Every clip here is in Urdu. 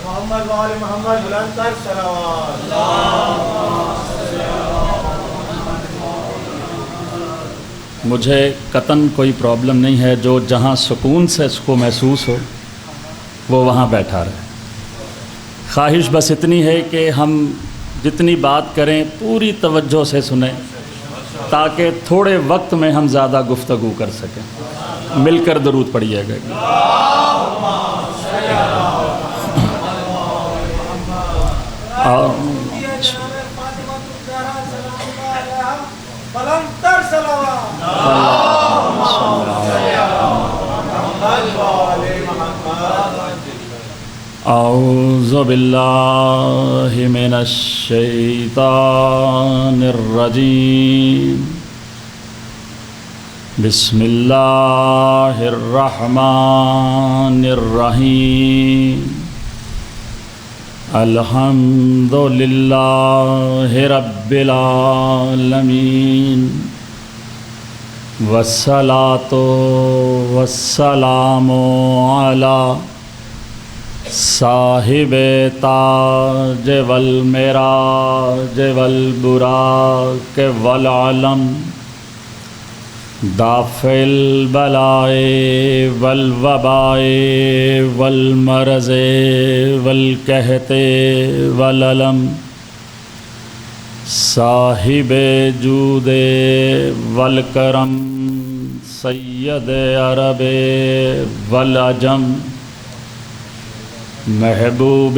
محمد وآل محمد بلند تر صلوات. مجھے قطعاً کوئی پرابلم نہیں ہے، جو جہاں سکون سے اس کو محسوس ہو وہ وہاں بیٹھا رہے. خواہش بس اتنی ہے کہ ہم جتنی بات کریں پوری توجہ سے سنیں تاکہ تھوڑے وقت میں ہم زیادہ گفتگو کر سکیں. مل کر درود پڑھیے گا. بلند تر صلوات. اعوذ باللہ من الشیطان الرجیم. بسم اللہ الرحمن الرحیم. الحمد للہ رب العالمین والصلاة والسلام علی صاحب تاج والمراج والبراق والعلم دافع البلاء والوباء والمرض والقحط والالم صاحب جود والکرم سید عرب والعجم محبوب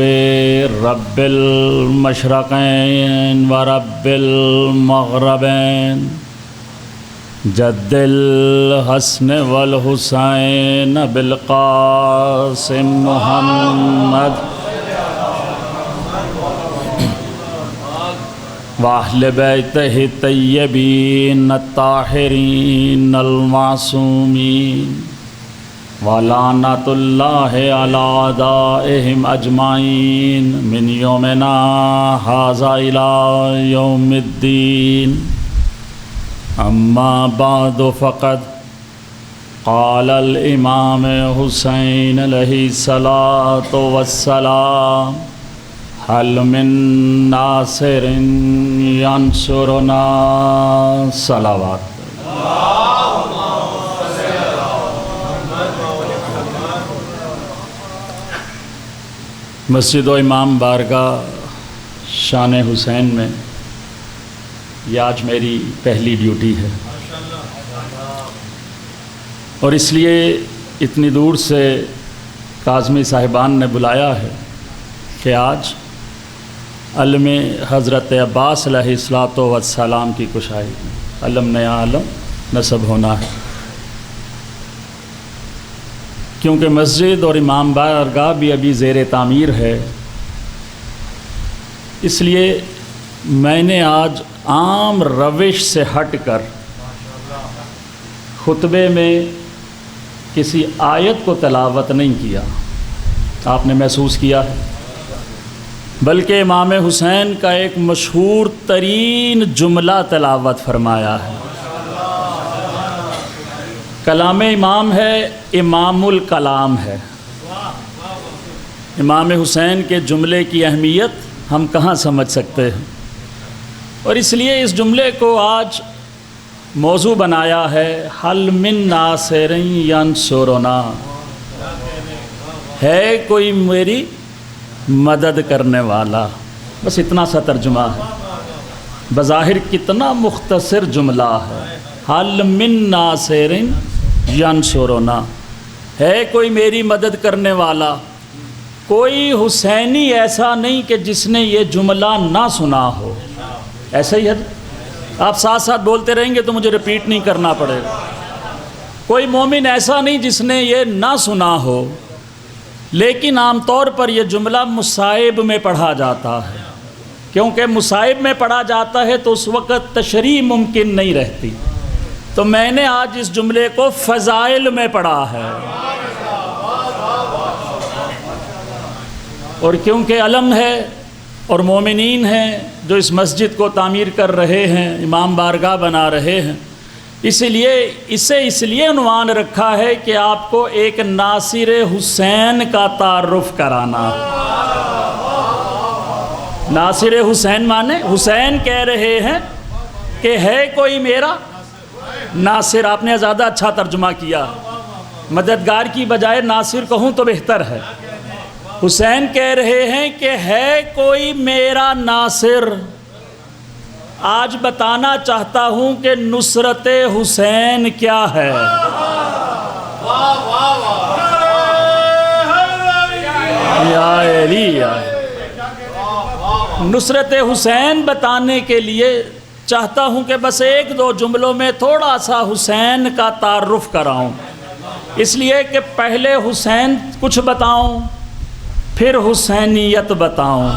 رب المشرقین و رب المغربین جد الحسن والحسین بالقاسم محمد واہل بیتہ الطیبین الطاہرین المعصومین ولعنۃ اللہ علی اعدائہم اجمعین من یومنا ھذا الی یوم الدین. اما بعد فقد قال الامام حسین علیہ الصلاۃ والسلام هل من ناصر ینصرنا. صلوات. مسجد و امام بارگاہ شان حسین میں یہ آج میری پہلی ڈیوٹی ہے، اور اس لیے اتنی دور سے کاظمی صاحبان نے بلایا ہے کہ آج علم حضرت عباس علیہ الصلاۃ والسلام کی کشائی علم نیا عالم نصب ہونا ہے، کیونکہ مسجد اور امام بارگاہ بھی ابھی زیر تعمیر ہے. اس لیے میں نے آج عام روش سے ہٹ کر خطبے میں کسی آیت کو تلاوت نہیں کیا، آپ نے محسوس کیا ہے، بلکہ امام حسین کا ایک مشہور ترین جملہ تلاوت فرمایا ہے. کلام امام ہے، امام الکلام ہے. امام حسین کے جملے کی اہمیت ہم کہاں سمجھ سکتے ہیں، اور اس لیے اس جملے کو آج موضوع بنایا ہے حل من ناصر ینصرنا. ہے کوئی میری مدد کرنے والا. بس اتنا سا ترجمہ ہے، بظاہر کتنا مختصر جملہ ہے. حل من ناصر ینصرنا، ہے کوئی میری مدد کرنے والا. کوئی حسینی ایسا نہیں کہ جس نے یہ جملہ نہ سنا ہو. ایسا ہی ہے، آپ ساتھ ساتھ بولتے رہیں گے تو مجھے رپیٹ نہیں کرنا پڑے گا. کوئی مومن ایسا نہیں جس نے یہ نہ سنا ہو، لیکن عام طور پر یہ جملہ مصائب میں پڑھا جاتا ہے، کیونکہ مصائب میں پڑھا جاتا ہے تو اس وقت تشریح ممکن نہیں رہتی. تو میں نے آج اس جملے کو فضائل میں پڑھا ہے، اور کیونکہ علم ہے اور مومنین ہیں جو اس مسجد کو تعمیر کر رہے ہیں، امام بارگاہ بنا رہے ہیں، اس لیے عنوان رکھا ہے کہ آپ کو ایک ناصر حسین کا تعارف کرانا. ناصر حسین مانے حسین کہہ رہے ہیں کہ ہے کوئی میرا ناصر. آپ نے زیادہ اچھا ترجمہ کیا. مددگار کی بجائے ناصر کہوں تو بہتر ہے. حسین کہہ رہے ہیں کہ ہے کوئی میرا ناصر. آج بتانا چاہتا ہوں کہ نصرت حسین کیا ہے. یا علی یا نصرت حسین بتانے کے لیے چاہتا ہوں کہ بس ایک دو جملوں میں تھوڑا سا حسین کا تعارف کراؤں. اس لیے کہ پہلے حسین کچھ بتاؤں پھر حسینیت بتاؤں.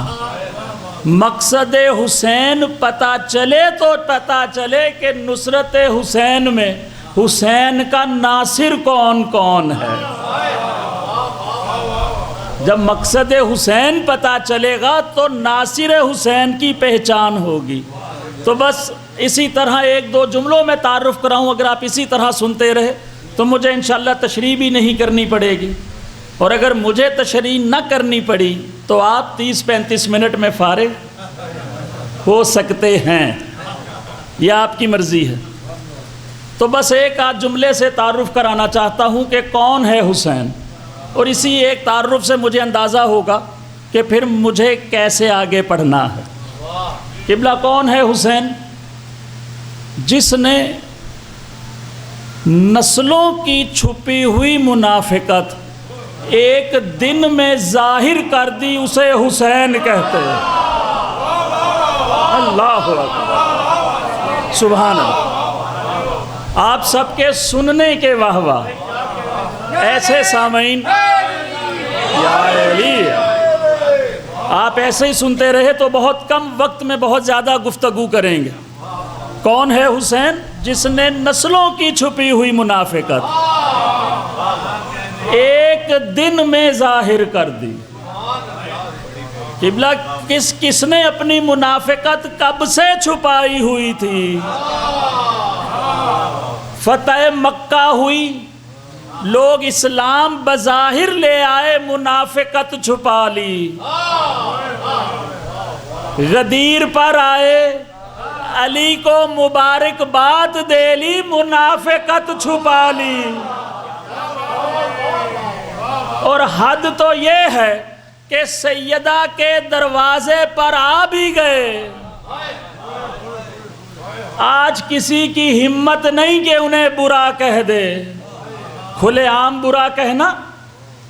مقصد حسین پتہ چلے تو پتہ چلے کہ نصرت حسین میں حسین کا ناصر کون کون ہے. جب مقصد حسین پتہ چلے گا تو ناصر حسین کی پہچان ہوگی. تو بس اسی طرح ایک دو جملوں میں تعارف کراؤں. اگر آپ اسی طرح سنتے رہے تو مجھے انشاءاللہ تشریح بھی نہیں کرنی پڑے گی. اور اگر مجھے تشریح نہ کرنی پڑی تو آپ 30-35 منٹ میں فارغ ہو سکتے ہیں. یہ آپ کی مرضی ہے. تو بس ایک آدھ جملے سے تعارف کرانا چاہتا ہوں کہ کون ہے حسین. اور اسی ایک تعارف سے مجھے اندازہ ہوگا کہ پھر مجھے کیسے آگے پڑھنا ہے. قبلہ کون ہے حسین؟ جس نے نسلوں کی چھپی ہوئی منافقت ایک دن میں ظاہر کر دی اسے حسین کہتے ہیں. اللہ اکبر سبحان اللہ. آپ سب کے سننے کے واہ واہ. ایسے سامعین یا علی آپ ایسے ہی سنتے رہے تو بہت کم وقت میں بہت زیادہ گفتگو کریں گے. کون ہے حسین؟ جس نے نسلوں کی چھپی ہوئی منافقت ایک دن میں ظاہر کر دی. قبلہ کس نے اپنی منافقت کب سے چھپائی ہوئی تھی؟ فتح مکہ ہوئی، لوگ اسلام بظاہر لے آئے، منافقت چھپا لی. غدیر پر آئے، علی کو مبارکباد دے لی، منافقت چھپا لی. اور حد تو یہ ہے کہ سیدہ کے دروازے پر آ بھی گئے. آج کسی کی ہمت نہیں کہ انہیں برا کہہ دے. کھلے عام برا کہنا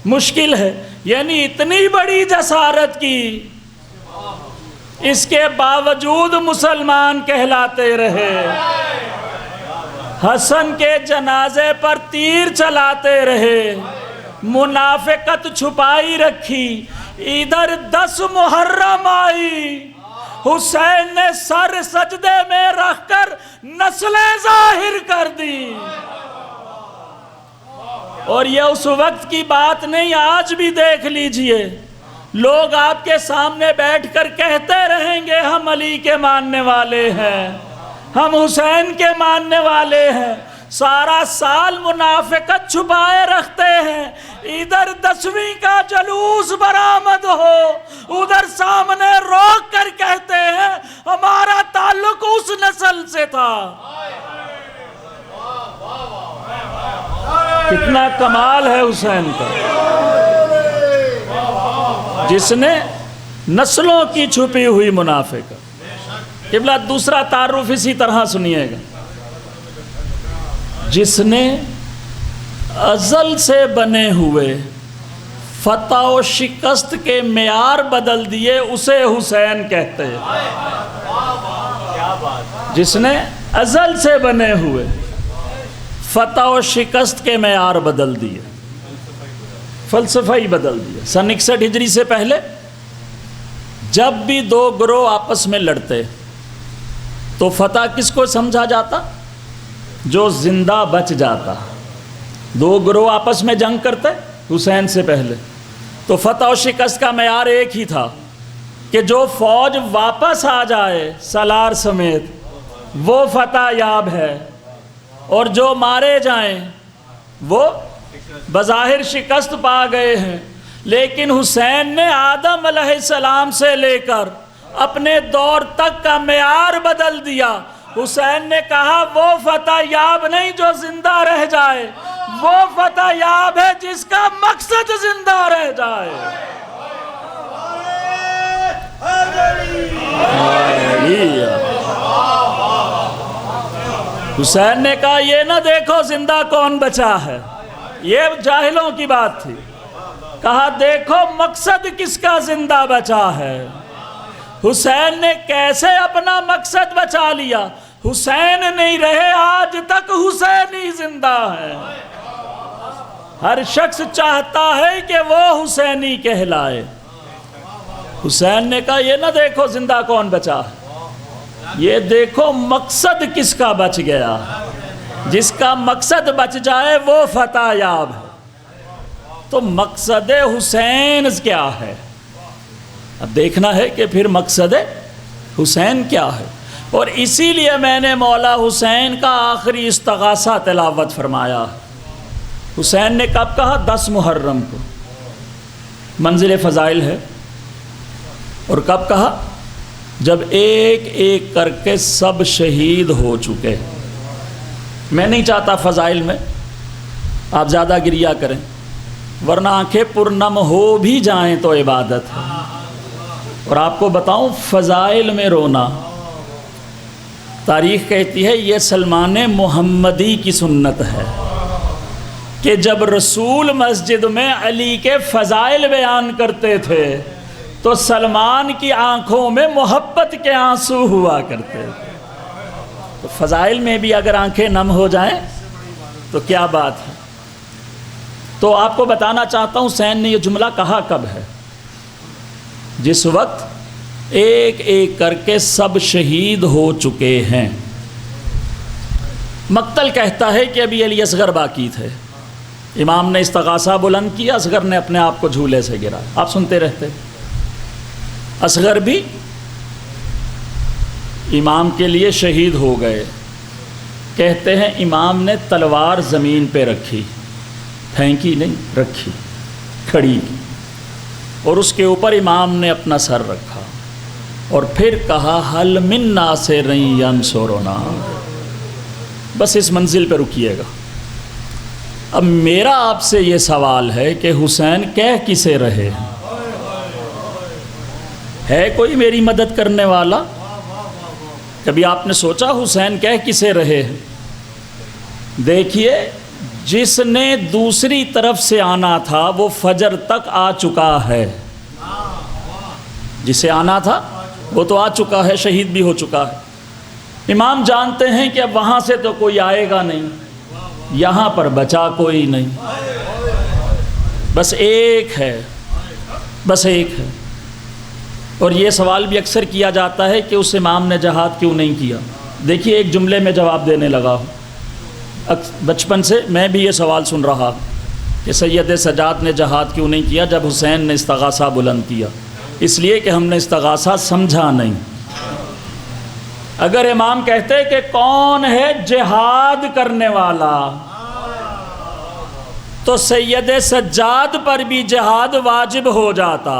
مشکل ہے، یعنی اتنی بڑی جسارت کی، اس کے باوجود مسلمان کہلاتے رہے. حسن کے جنازے پر تیر چلاتے رہے، منافقت چھپائی رکھی. ادھر 10 محرم آئی، حسین نے سر سجدے میں رکھ کر نسلیں ظاہر کر دی. اور یہ اس وقت کی بات نہیں، آج بھی دیکھ لیجئے. لوگ آپ کے سامنے بیٹھ کر کہتے رہیں گے ہم علی کے ماننے والے ہیں، ہم حسین کے ماننے والے ہیں. سارا سال منافقت چھپائے رکھتے ہیں. ادھر 10ویں کا جلوس برآمد ہو، ادھر سامنے روک کر کہتے ہیں ہمارا تعلق اس نسل سے تھا. کتنا کمال ہے حسین کا، جس نے نسلوں کی چھپی ہوئی منافقت. قبلہ دوسرا تعارف اسی طرح سنیے گا. جس نے ازل سے بنے ہوئے فتح و شکست کے معیار بدل دیے اسے حسین کہتے ہیں. جس نے ازل سے بنے ہوئے فتح و شکست کے معیار بدل دیے، فلسفہ ہی بدل دیا. سن 61 ہجری سے پہلے جب بھی دو گروہ آپس میں لڑتے تو فتح کس کو سمجھا جاتا؟ جو زندہ بچ جاتا. دو گروہ آپس میں جنگ کرتے حسین سے پہلے تو فتح و شکست کا معیار ایک ہی تھا کہ جو فوج واپس آ جائے سالار سمیت وہ فتح یاب ہے، اور جو مارے جائیں وہ بظاہر شکست پا گئے ہیں. لیکن حسین نے آدم علیہ السلام سے لے کر اپنے دور تک کا معیار بدل دیا۔ حسین نے کہا وہ فتح یاب نہیں جو زندہ رہ جائے، وہ فتح یاب ہے جس کا مقصد زندہ رہ جائے۔ حسین نے کہا یہ نہ دیکھو زندہ کون بچا ہے، یہ جاہلوں کی بات تھی۔ کہا دیکھو مقصد کس کا زندہ بچا ہے۔ حسین نے کیسے اپنا مقصد بچا لیا؟ حسین نہیں رہے آج تک حسین ہی زندہ ہے۔ ہر شخص چاہتا ہے کہ وہ حسینی کہلائے۔ حسین نے کہا یہ نہ دیکھو زندہ کون بچا ہے، یہ دیکھو مقصد کس کا بچ گیا۔ جس کا مقصد بچ جائے وہ فتح یاب ہے۔ تو مقصد حسین کیا ہے؟ اب دیکھنا ہے کہ پھر مقصد حسین کیا ہے۔ اور اسی لیے میں نے مولا حسین کا آخری استغاثہ تلاوت فرمایا۔ حسین نے کب کہا؟ 10 محرم کو، منزل فضائل ہے۔ اور کب کہا؟ جب ایک ایک کر کے سب شہید ہو چکے۔ میں نہیں چاہتا فضائل میں آپ زیادہ گریہ کریں، ورنہ آنکھیں پرنم ہو بھی جائیں تو عبادت ہے۔ اور آپ کو بتاؤں فضائل میں رونا، تاریخ کہتی ہے یہ سلمان محمدی کی سنت ہے کہ جب رسول مسجد میں علی کے فضائل بیان کرتے تھے تو سلمان کی آنکھوں میں محبت کے آنسو ہوا کرتے تھے۔ تو فضائل میں بھی اگر آنکھیں نم ہو جائیں تو کیا بات ہے۔ تو آپ کو بتانا چاہتا ہوں حسین نے یہ جملہ کہا کب ہے؟ جس وقت ایک ایک کر کے سب شہید ہو چکے ہیں۔ مقتل کہتا ہے کہ ابھی علی اصغر باقی تھے، امام نے استغاثہ بلند کیا، اصغر نے اپنے آپ کو جھولے سے گرا۔ آپ سنتے رہتے، اصغر بھی امام کے لیے شہید ہو گئے۔ کہتے ہیں امام نے تلوار زمین پہ رکھی، پھینکی نہیں، رکھی، کھڑی کی، اور اس کے اوپر امام نے اپنا سر رکھا اور پھر کہا حل من ناصر ینصرنا۔ بس اس منزل پہ رکیے گا۔ اب میرا آپ سے یہ سوال ہے کہ حسین کہہ کسے رہے ہیں؟ ہے کوئی میری مدد کرنے والا؟ کبھی آپ نے سوچا حسین کہہ کسے رہے ہیں؟ دیکھیے جس نے دوسری طرف سے آنا تھا وہ فجر تک آ چکا ہے، جسے آنا تھا وہ تو آ چکا ہے، شہید بھی ہو چکا ہے۔ امام جانتے ہیں کہ اب وہاں سے تو کوئی آئے گا نہیں، یہاں پر بچا کوئی نہیں، بس ایک ہے، بس ایک ہے۔ اور یہ سوال بھی اکثر کیا جاتا ہے کہ اس امام نے جہاد کیوں نہیں کیا؟ دیکھیے ایک جملے میں جواب دینے لگا ہوں۔ بچپن سے میں بھی یہ سوال سن رہا کہ سید سجاد نے جہاد کیوں نہیں کیا جب حسین نے استغاثہ بلند کیا؟ اس لیے کہ ہم نے استغاثہ سمجھا نہیں۔ اگر امام کہتے کہ کون ہے جہاد کرنے والا تو سید سجاد پر بھی جہاد واجب ہو جاتا،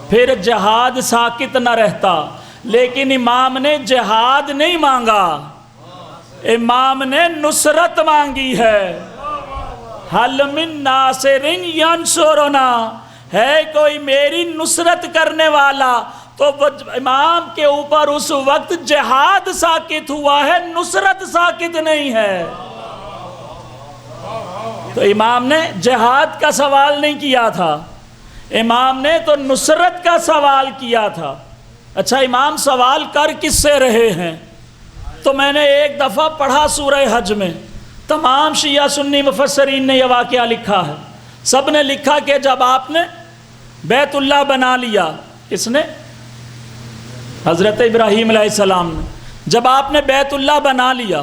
پھر جہاد ساکت نہ رہتا۔ لیکن امام نے جہاد نہیں مانگا، امام نے نصرت مانگی ہے۔ حل من ناصر ینصرنا، ہے کوئی میری نصرت کرنے والا؟ تو امام کے اوپر اس وقت جہاد ساکت ہوا ہے، نصرت ساکت نہیں ہے۔ تو امام نے جہاد کا سوال نہیں کیا تھا، امام نے تو نصرت کا سوال کیا تھا۔ اچھا امام سوال کر کس سے رہے ہیں؟ تو میں نے ایک دفعہ پڑھا سورہ حج میں، تمام شیعہ سنی مفسرین نے یہ واقعہ لکھا ہے۔ سب نے لکھا کہ جب آپ نے بیت اللہ بنا لیا، کس نے؟ حضرت ابراہیم علیہ السلام نے۔ جب آپ نے بیت اللہ بنا لیا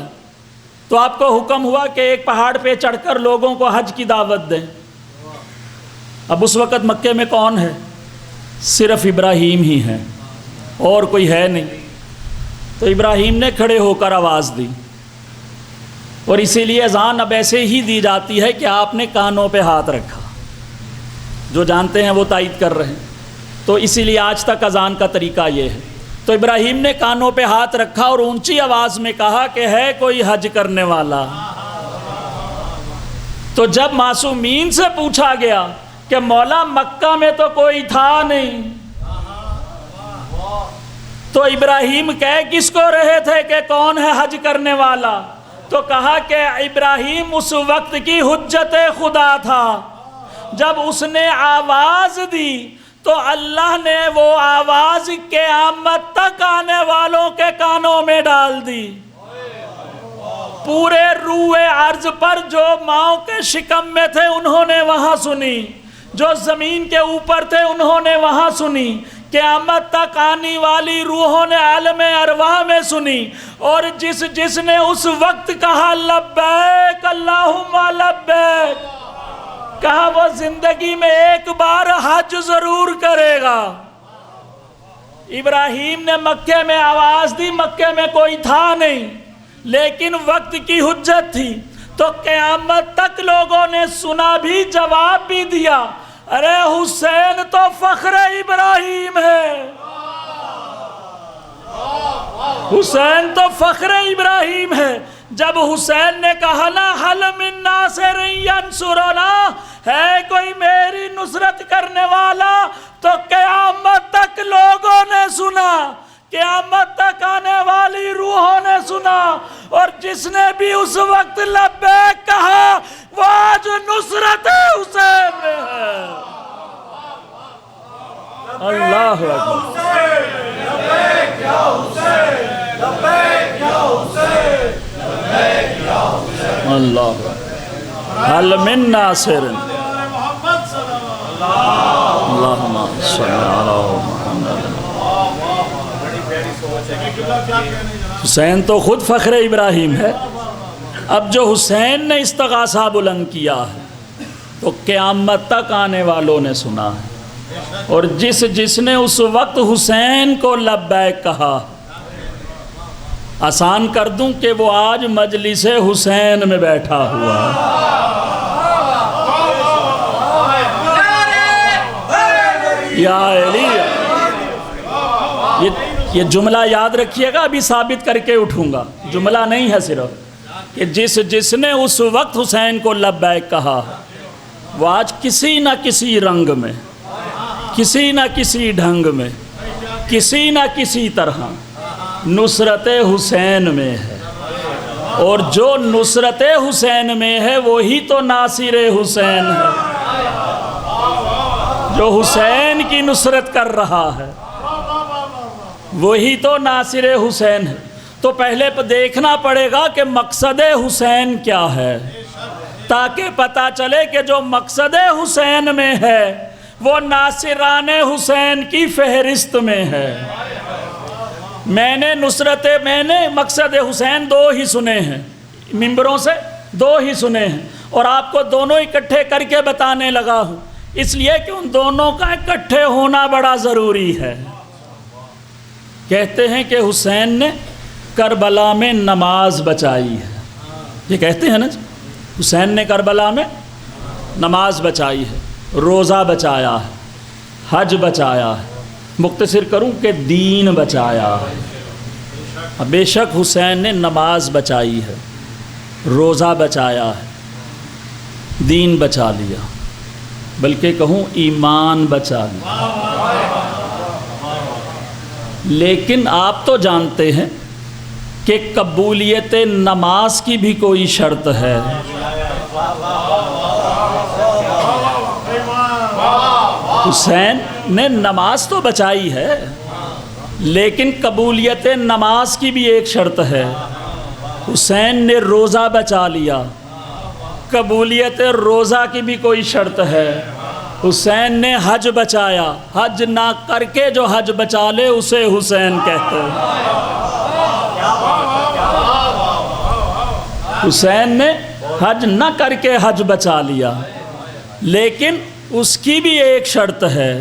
تو آپ کو حکم ہوا کہ ایک پہاڑ پہ چڑھ کر لوگوں کو حج کی دعوت دیں۔ اب اس وقت مکے میں کون ہے؟ صرف ابراہیم ہی ہیں، اور کوئی ہے نہیں۔ تو ابراہیم نے کھڑے ہو کر آواز دی، اور اسی لیے اذان اب ایسے ہی دی جاتی ہے کہ آپ نے کانوں پہ ہاتھ رکھا۔ جو جانتے ہیں وہ تائید کر رہے ہیں۔ تو اسی لیے آج تک اذان کا طریقہ یہ ہے۔ تو ابراہیم نے کانوں پہ ہاتھ رکھا اور اونچی آواز میں کہا کہ ہے کوئی حج کرنے والا؟ تو جب معصومین سے پوچھا گیا کہ مولا مکہ میں تو کوئی تھا نہیں، تو ابراہیم کہہ کس کو رہے تھے کہ کون ہے حج کرنے والا؟ تو کہا کہ ابراہیم اس وقت کی حجت خدا تھا، جب اس نے آواز دی تو اللہ نے وہ آواز قیامت تک آنے والوں کے کانوں میں ڈال دی۔ پورے روئے ارض پر جو ماؤں کے شکم میں تھے انہوں نے وہاں سنی، جو زمین کے اوپر تھے انہوں نے وہاں سنی، قیامت تک آنے والی روحوں نے عالم ارواح میں سنی، اور جس نے اس وقت کہا لبیک اللہم لبیک، کہا وہ زندگی میں ایک بار حج ضرور کرے گا۔ ابراہیم نے مکے میں آواز دی، مکے میں کوئی تھا نہیں، لیکن وقت کی حجت تھی، تو قیامت تک لوگوں نے سنا بھی، جواب بھی دیا، ارے حسین تو فخر ابراہیم ہے، حسین تو فخر ابراہیم ہے۔ جب حسین نے کہا نا حل من ناصر ینصرنا، ہے کوئی میری نصرت کرنے والا، تو قیامت تک لوگوں نے سنا، قیامت تک آنے والی روحوں نے سنا، اور جس نے بھی اس وقت لبیک کہا وہ آج نصرت حسین میں ہے۔ اللہ اکبر، لبیک یا حسین، لبیک یا حسین، لبیک یا حسین، اللہ حل من ناصر محمد صلی اللہ اللہم صلی علی محمد۔ حسین تو خود فخر ابراہیم ہے، اب جو حسین نے استغاثہ بلند کیا ہے تو قیامت تک آنے والوں نے سنا ہے، اور جس نے اس وقت حسین کو لبیک کہا، آسان کر دوں کہ وہ آج مجلس حسین میں بیٹھا ہوا ہے۔ یا علی، یہ جملہ یاد رکھیے گا، ابھی ثابت کر کے اٹھوں گا، جملہ نہیں ہے صرف کہ جس نے اس وقت حسین کو لبیک کہا وہ آج کسی نہ کسی رنگ میں، کسی نہ کسی ڈھنگ میں، کسی نہ کسی طرح نصرت حسین میں ہے، اور جو نصرت حسین میں ہے وہی تو ناصر حسین ہے، جو حسین کی نصرت کر رہا ہے وہی تو ناصر حسین ہے۔ تو پہلے دیکھنا پڑے گا کہ مقصد حسین کیا ہے، تاکہ پتہ چلے کہ جو مقصد حسین میں ہے وہ ناصران حسین کی فہرست میں ہے۔ میں نے مقصد حسین دو ہی سنے ہیں، ممبروں سے دو ہی سنے ہیں، اور آپ کو دونوں اکٹھے کر کے بتانے لگا ہوں، اس لیے کہ ان دونوں کا اکٹھے ہونا بڑا ضروری ہے۔ کہتے ہیں کہ حسین نے کربلا میں نماز بچائی ہے، یہ کہتے ہیں نا جی، حسین نے کربلا میں نماز بچائی ہے، روزہ بچایا ہے، حج بچایا ہے، مختصر کروں کہ دین بچایا ہے۔ بے شک حسین نے نماز بچائی ہے، روزہ بچایا ہے، دین بچا لیا، بلکہ کہوں ایمان بچا لیا۔ لیکن آپ تو جانتے ہیں کہ قبولیت نماز کی بھی کوئی شرط ہے۔ حسین نے نماز تو بچائی ہے، لیکن قبولیت نماز کی بھی ایک شرط ہے۔ حسین نے روزہ بچا لیا، قبولیت روزہ کی بھی کوئی شرط ہے۔ حسین نے حج بچایا، حج نہ کر کے جو حج بچا لے اسے حسین کہتے ہیں۔ حسین نے حج نہ کر کے حج بچا لیا، لیکن اس کی بھی ایک شرط ہے۔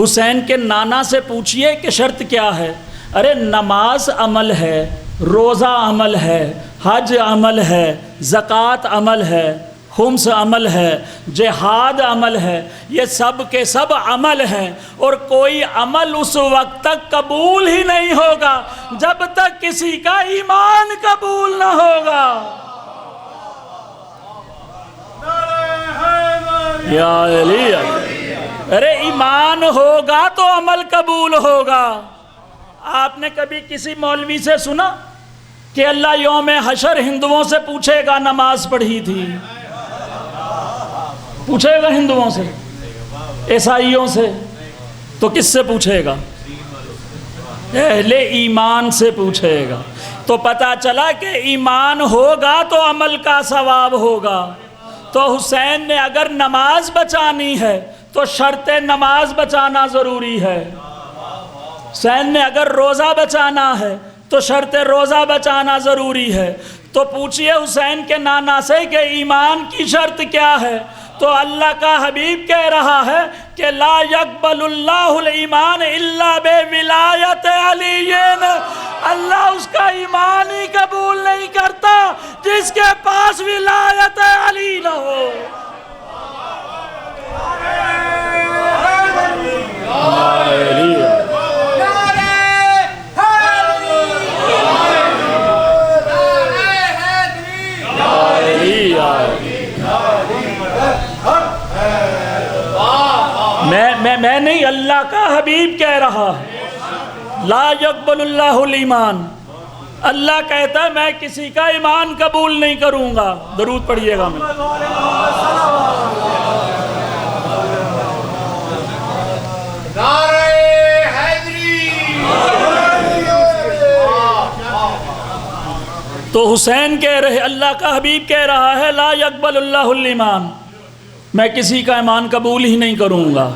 حسین کے نانا سے پوچھئے کہ شرط کیا ہے؟ ارے نماز عمل ہے، روزہ عمل ہے، حج عمل ہے، زکوٰۃ عمل ہے، خمس عمل ہے، جہاد عمل ہے، یہ سب کے سب عمل ہیں، اور کوئی عمل اس وقت تک قبول ہی نہیں ہوگا جب تک کسی کا ایمان قبول نہ ہوگا۔ یا علی، ارے ایمان ہوگا تو عمل قبول ہوگا۔ آپ نے کبھی کسی مولوی سے سنا کہ اللہ یوم حشر ہندوؤں سے پوچھے گا نماز پڑھی تھی؟ پوچھے گا ہندوؤں سے، عیسائیوں سے؟ تو کس سے پوچھے گا؟ اہل ایمان سے پوچھے گا۔ تو پتہ چلا کہ ایمان ہوگا تو عمل کا ثواب ہوگا۔ تو حسین نے اگر نماز بچانی ہے تو شرط نماز بچانا ضروری ہے۔ حسین نے اگر روزہ بچانا ہے تو شرط روزہ بچانا ضروری ہے۔ تو پوچھئے حسین کے نانا سے کہ ایمان کی شرط کیا ہے؟ تو اللہ کا حبیب کہہ رہا ہے کہ لا یقبل اللہ الایمان الا بولایت علی، اللہ اس کا ایمان ہی قبول نہیں کرتا جس کے پاس ولایت علی نہ ہو۔ میں نہیں، اللہ کا حبیب کہہ رہا ہے لا یقبل اللہ الایمان، اللہ کہتا ہے میں کسی کا ایمان قبول نہیں کروں گا۔ درود پڑھیے گا۔ میں تو حسین کہہ رہے، اللہ کا حبیب کہہ رہا ہے لا یقبل اللہ الایمان، میں کسی کا ایمان قبول ہی نہیں کروں گا۔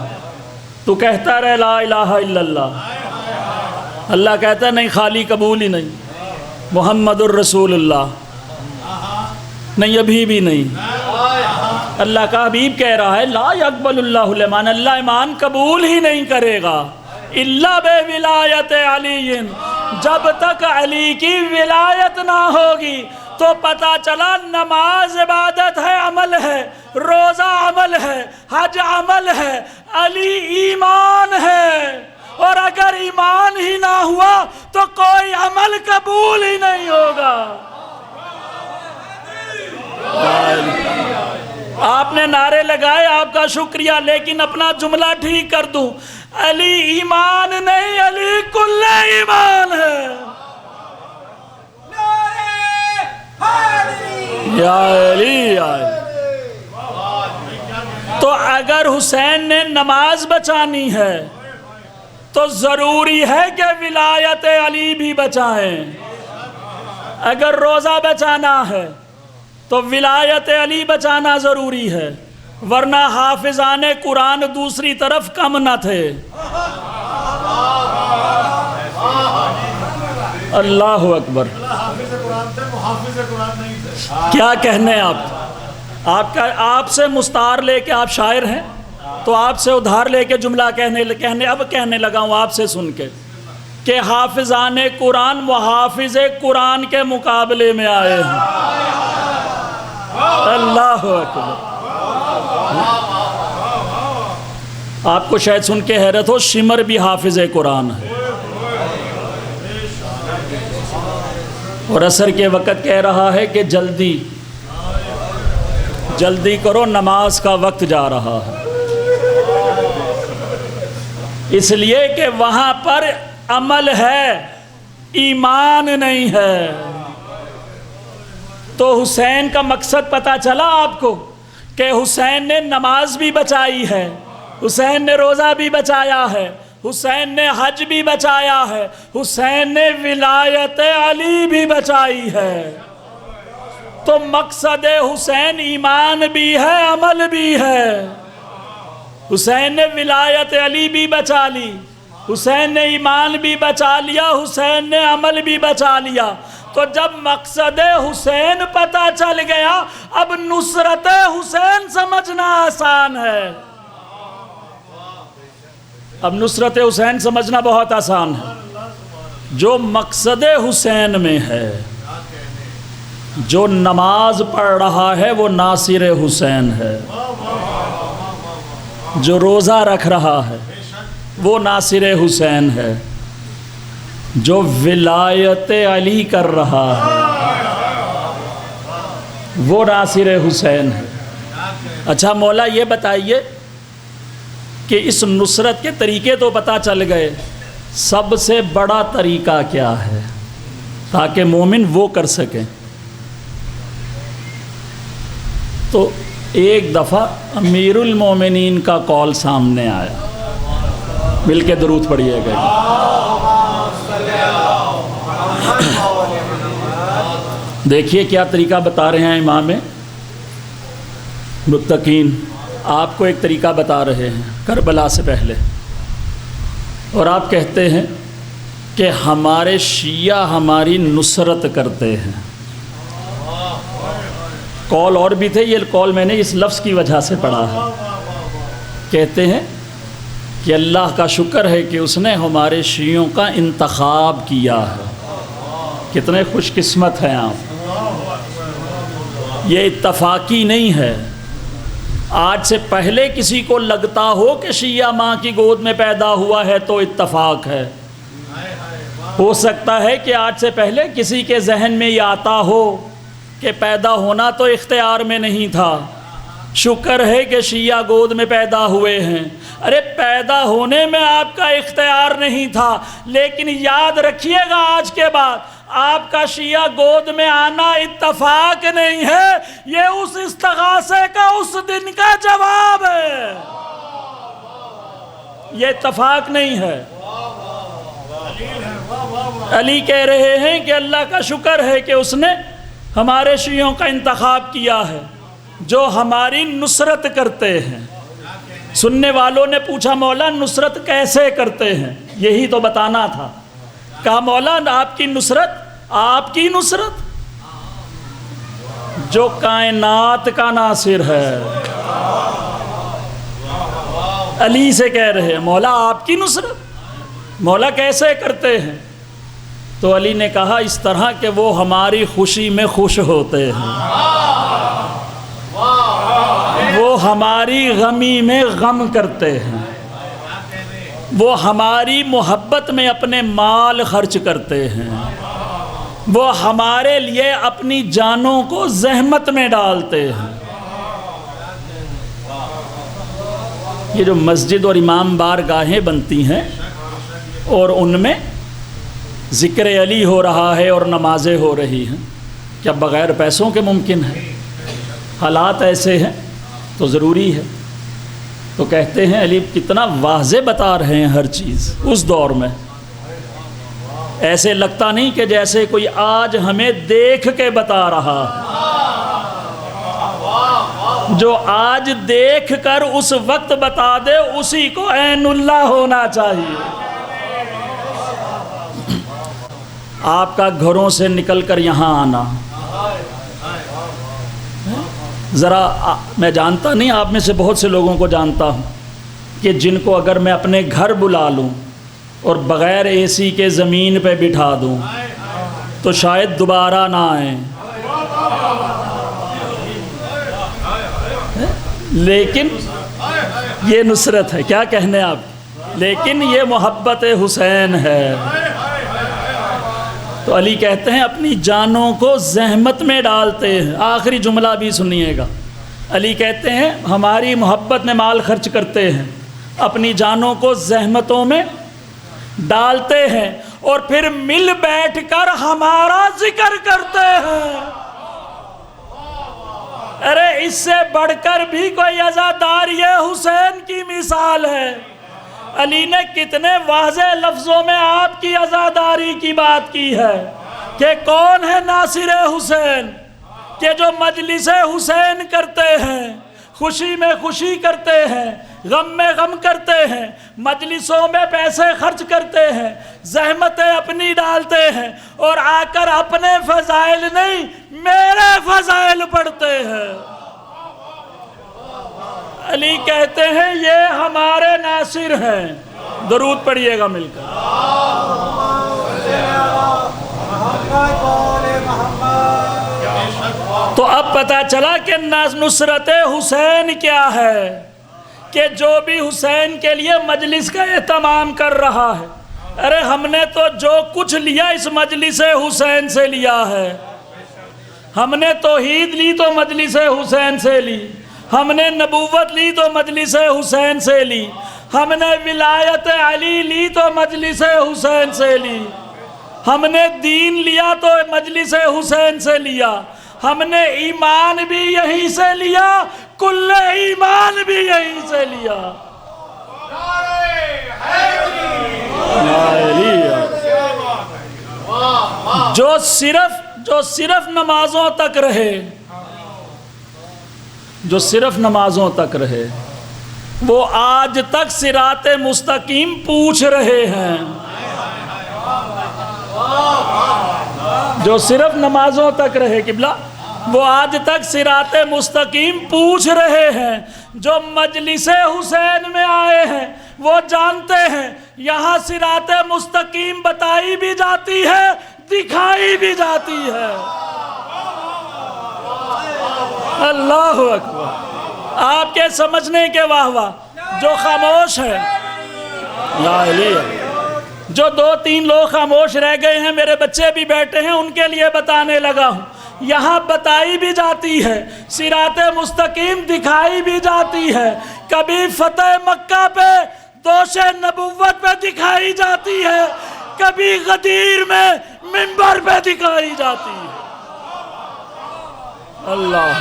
تو کہتا رہے لا الہ الا اللہ، اللہ کہتا ہے نہیں، خالی قبول ہی نہیں، محمد الرسول اللہ نہیں، ابھی بھی نہیں۔ اللہ کا حبیب کہہ رہا ہے لا یقبل اللہ الایمان، اللہ ایمان قبول ہی نہیں کرے گا الا بولایت علی، جب تک علی کی ولایت نہ ہوگی۔ تو پتہ چلا نماز عبادت ہے، عمل ہے، روزہ عمل ہے، حج عمل ہے، علی ایمان ہے، اور اگر ایمان ہی نہ ہوا تو کوئی عمل قبول ہی نہیں ہوگا۔ آپ نے نعرے لگائے، آپ کا شکریہ، لیکن اپنا جملہ ٹھیک کر دوں، علی ایمان نہیں، علی کل ایمان ہے۔ یا علی، یا علی۔ تو اگر حسین نے نماز بچانی ہے تو ضروری ہے کہ ولایت علی بھی بچائیں۔ اگر روزہ بچانا ہے تو ولایت علی بچانا ضروری ہے، ورنہ حافظان قرآن دوسری طرف کم نہ تھے۔ اللہ اکبر۔ کیا کہنے آپ سے مستعار لے کے، آپ شاعر ہیں تو آپ سے ادھار لے کے جملہ کہنے لگا ہوں آپ سے سن کے کہ حافظان قرآن محافظ قرآن کے مقابلے میں آئے ہیں۔ اللہ اکبر۔ آپ کو شاید سن کے حیرت ہو، شمر بھی حافظ قرآن ہے، اور عصر کے وقت کہہ رہا ہے کہ جلدی کرو، نماز کا وقت جا رہا ہے۔ اس لیے کہ وہاں پر عمل ہے، ایمان نہیں ہے۔ تو حسین کا مقصد پتہ چلا آپ کو کہ حسین نے نماز بھی بچائی ہے، حسین نے روزہ بھی بچایا ہے، حسین نے حج بھی بچایا ہے، حسین نے ولایت علی بھی بچائی ہے۔ تو مقصد حسین ایمان بھی ہے، عمل بھی ہے۔ حسین نے ولایت علی بھی بچا لی، حسین نے ایمان بھی بچا لیا، حسین نے عمل بھی بچا لیا۔ تو جب مقصد حسین پتہ چل گیا، اب نصرت حسین سمجھنا آسان ہے۔ اب نصرت حسین سمجھنا بہت آسان ہے۔ جو مقصد حسین میں ہے جو نماز پڑھ رہا ہے وہ ناصر حسین ہے، جو روزہ رکھ رہا ہے وہ ناصر حسین ہے، جو ولایت علی کر رہا ہے وہ ناصر حسین ہے۔ اچھا مولا یہ بتائیے کہ اس نصرت کے طریقے تو پتہ چل گئے، سب سے بڑا طریقہ کیا ہے تاکہ مومن وہ کر سکیں؟ تو ایک دفعہ امیر المومنین کا کال سامنے آیا، مل کے درود پڑھیے گا۔ دیکھیے کیا طریقہ بتا رہے ہیں امام متقین، آپ کو ایک طریقہ بتا رہے ہیں کربلا سے پہلے، اور آپ کہتے ہیں کہ ہمارے شیعہ ہماری نصرت کرتے ہیں۔ کال اور بھی تھے، یہ کال میں نے اس لفظ کی وجہ سے پڑھا ہے۔ کہتے ہیں کہ اللہ کا شکر ہے کہ اس نے ہمارے شیعوں کا انتخاب کیا ہے۔ کتنے خوش قسمت ہیں آپ۔ یہ اتفاقی نہیں ہے۔ آج سے پہلے کسی کو لگتا ہو کہ شیعہ ماں کی گود میں پیدا ہوا ہے تو اتفاق ہے۔ ہو سکتا ہے کہ آج سے پہلے کسی کے ذہن میں یہ آتا ہو کہ پیدا ہونا تو اختیار میں نہیں تھا، شکر ہے کہ شیعہ گود میں پیدا ہوئے ہیں۔ ارے پیدا ہونے میں آپ کا اختیار نہیں تھا، لیکن یاد رکھیے گا آج کے بعد آپ کا شیعہ گود میں آنا اتفاق نہیں ہے، یہ اس استغاثے کا اس دن کا جواب ہے، یہ اتفاق نہیں ہے۔ علی کہہ رہے ہیں کہ اللہ کا شکر ہے کہ اس نے ہمارے شیعوں کا انتخاب کیا ہے جو ہماری نصرت کرتے ہیں۔ سننے والوں نے پوچھا مولا نصرت کیسے کرتے ہیں؟ یہی تو بتانا تھا۔ کہا مولا آپ کی نصرت، آپ کی نصرت جو کائنات کا ناصر ہے، علی سے کہہ رہے ہیں مولا آپ کی نصرت، مولا کیسے کرتے ہیں؟ تو علی نے کہا اس طرح کہ وہ ہماری خوشی میں خوش ہوتے ہیں، وہ ہماری غمی میں غم کرتے ہیں، وہ ہماری محبت میں اپنے مال خرچ کرتے ہیں، وہ ہمارے لیے اپنی جانوں کو زحمت میں ڈالتے ہیں۔ یہ جو مسجد اور امام بار گاہیں بنتی ہیں اور ان میں ذکر علی ہو رہا ہے اور نمازیں ہو رہی ہیں، کیا بغیر پیسوں کے ممکن ہے؟ حالات ایسے ہیں تو ضروری ہے۔ تو کہتے ہیں علی کتنا واضح بتا رہے ہیں ہر چیز اس دور میں، ایسے لگتا نہیں کہ جیسے کوئی آج ہمیں دیکھ کے بتا رہا ہے، جو آج دیکھ کر اس وقت بتا دے اسی کو عین اللہ ہونا چاہیے۔ آپ کا گھروں سے نکل کر یہاں آنا، ذرا میں جانتا نہیں، آپ میں سے بہت سے لوگوں کو جانتا ہوں کہ جن کو اگر میں اپنے گھر بلا لوں اور بغیر اے سی کے زمین پہ بٹھا دوں تو شاید دوبارہ نہ آئیں، لیکن یہ نصرت ہے، کیا کہنے آپ، لیکن یہ محبت حسین ہے۔ تو علی کہتے ہیں اپنی جانوں کو زحمت میں ڈالتے ہیں۔ آخری جملہ بھی سنیے گا، علی کہتے ہیں ہماری محبت میں مال خرچ کرتے ہیں، اپنی جانوں کو زحمتوں میں ڈالتے ہیں، اور پھر مل بیٹھ کر ہمارا ذکر کرتے ہیں۔ ارے اس سے بڑھ کر بھی کوئی عزادار یہ حسین کی مثال ہے۔ علی نے کتنے واضح لفظوں میں آپ کی عزاداری کی بات کی ہے کہ کون ہے ناصر حسین، کہ جو مجلس حسین کرتے ہیں، خوشی میں خوشی کرتے ہیں، غم میں غم کرتے ہیں، مجلسوں میں پیسے خرچ کرتے ہیں، زحمتیں اپنی ڈالتے ہیں، اور آ کر اپنے فضائل نہیں میرے فضائل پڑھتے ہیں۔ علی کہتے ہیں یہ ہمارے ناصر ہیں۔ درود پڑھیے گا مل کر۔ اب پتہ چلا کہ نصرت حسین کیا ہے، کہ جو بھی حسین کے لیے مجلس کا اہتمام کر رہا ہے، ارے ہم نے تو جو کچھ لیا اس مجلس حسین سے لیا ہے. ہم نے توحید لی تو مجلس حسین سے لی، ہم نے نبوت لی تو مجلس حسین سے لی، ہم نے ولایت علی لی تو مجلس حسین سے لی، ہم نے دین لیا تو مجلس حسین سے لیا، ہم نے ایمان بھی یہیں سے لیا، کل ایمان بھی یہیں سے لیا. جو صرف نمازوں تک رہے، جو صرف نمازوں تک رہے، وہ آج تک صراط مستقیم پوچھ رہے ہیں. جو صرف نمازوں تک رہے قبلہ، وہ آج تک صراط مستقیم پوچھ رہے ہیں. جو مجلس حسین میں آئے ہیں وہ جانتے ہیں یہاں صراط مستقیم بتائی بھی جاتی ہے، دکھائی بھی جاتی ہے. اللہ اکبر. آپ کے سمجھنے کے واہ واہ. جو خاموش ہے، یا علی، جو 2-3 لوگ خاموش رہ گئے ہیں، میرے بچے بھی بیٹھے ہیں، ان کے لیے بتانے لگا ہوں. یہاں بتائی بھی جاتی ہے، صراط مستقیم دکھائی بھی جاتی ہے. کبھی فتح مکہ پہ دوش نبوت پہ دکھائی جاتی ہے، کبھی غدیر میں منبر پہ دکھائی جاتی ہے. اللہ